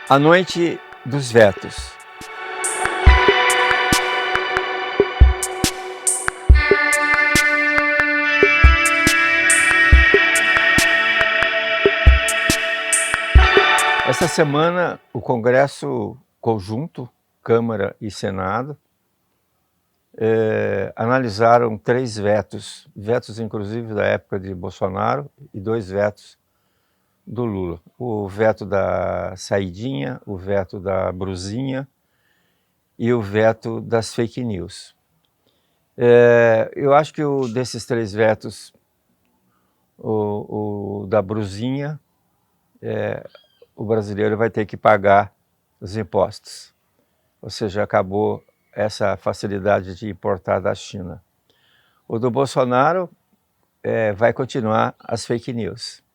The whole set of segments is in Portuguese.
A Noite dos Vetos. Essa semana, o Congresso Conjunto, Câmara e Senado, analisaram 3 vetos inclusive da época de Bolsonaro e 2 vetos do Lula. O veto da saidinha, o veto da brusinha e o veto das fake news. Eu acho que desses 3 vetos, o da brusinha, o brasileiro vai ter que pagar os impostos. Ou seja, acabou essa facilidade de importar da China. O do Bolsonaro vai continuar as fake news.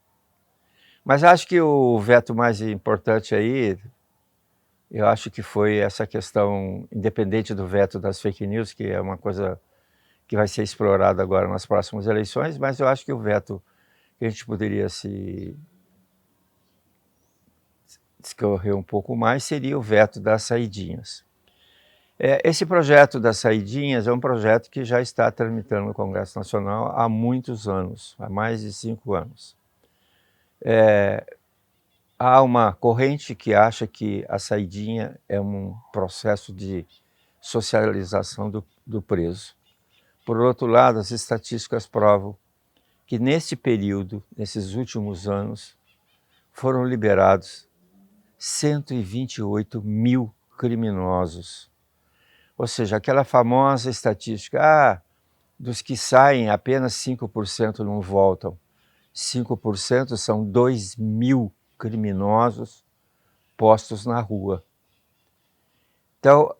Mas acho que o veto mais importante aí, eu acho que foi essa questão, independente do veto das fake news, que é uma coisa que vai ser explorada agora nas próximas eleições, mas eu acho que o veto que a gente poderia se discorrer um pouco mais seria o veto das saidinhas. Esse projeto das saidinhas é um projeto que já está tramitando no Congresso Nacional há muitos anos, há mais de 5 anos. Há uma corrente que acha que a saidinha é um processo de socialização do preso. Por outro lado, as estatísticas provam que nesse período, nesses últimos anos, foram liberados 128 mil criminosos. Ou seja, aquela famosa estatística, dos que saem, apenas 5% não voltam. 5% são 2 mil criminosos postos na rua. Então,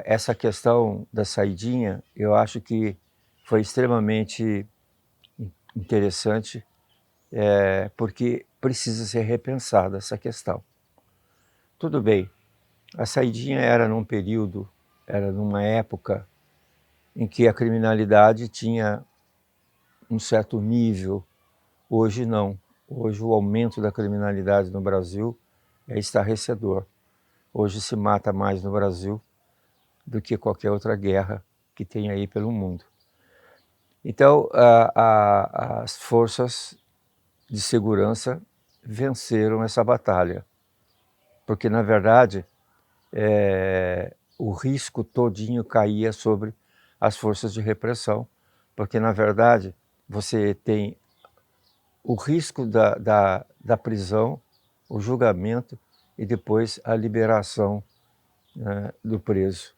essa questão da saidinha, eu acho que foi extremamente interessante, porque precisa ser repensada essa questão. Tudo bem, a saidinha era numa época em que a criminalidade tinha um certo nível. Hoje não. Hoje o aumento da criminalidade no Brasil é estarrecedor. Hoje se mata mais no Brasil do que qualquer outra guerra que tem aí pelo mundo. Então, as forças de segurança venceram essa batalha, porque, na verdade, o risco todinho caía sobre as forças de repressão, porque, na verdade, você tem o risco da prisão, o julgamento e depois a liberação, né, do preso.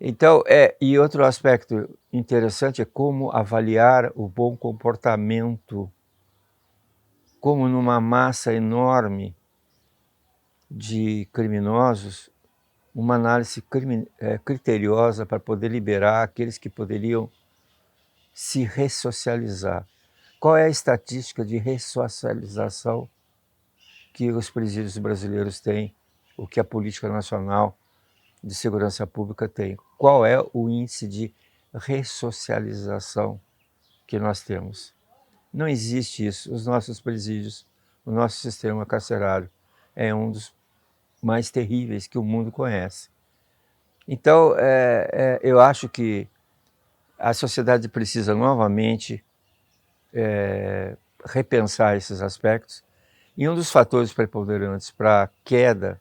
Então, e outro aspecto interessante é como avaliar o bom comportamento, como numa massa enorme de criminosos, uma análise criteriosa para poder liberar aqueles que poderiam se ressocializar. Qual é a estatística de ressocialização que os presídios brasileiros têm, o que a Política Nacional de Segurança Pública tem? Qual é o índice de ressocialização que nós temos? Não existe isso. Os nossos presídios, o nosso sistema carcerário é um dos mais terríveis que o mundo conhece. Então, eu acho que a sociedade precisa novamente repensar esses aspectos. E um dos fatores preponderantes para a queda,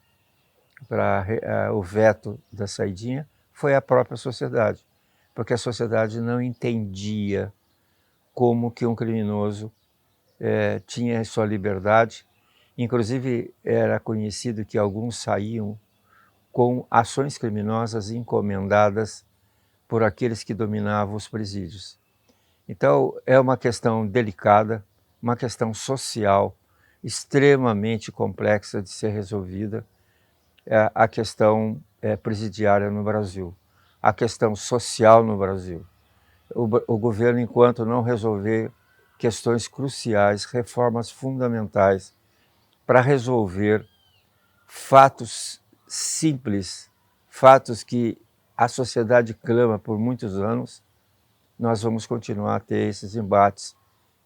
para o veto da saidinha, foi a própria sociedade, porque a sociedade não entendia como que um criminoso tinha sua liberdade. Inclusive, era conhecido que alguns saíam com ações criminosas encomendadas por aqueles que dominavam os presídios. Então, é uma questão delicada, uma questão social extremamente complexa de ser resolvida, a questão presidiária no Brasil, a questão social no Brasil. O governo, enquanto não resolver questões cruciais, reformas fundamentais para resolver fatos simples, fatos que a sociedade clama por muitos anos, nós vamos continuar a ter esses embates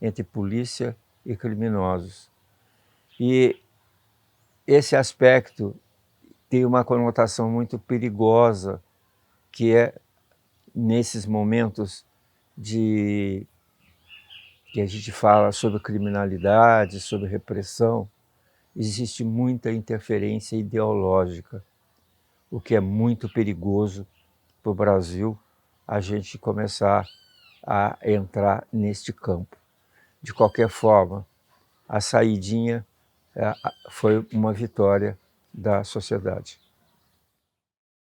entre polícia e criminosos. E esse aspecto tem uma conotação muito perigosa, que é nesses momentos que a gente fala sobre criminalidade, sobre repressão, existe muita interferência ideológica, o que é muito perigoso para o Brasil a gente começar a entrar neste campo. De qualquer forma, a saidinha foi uma vitória da sociedade.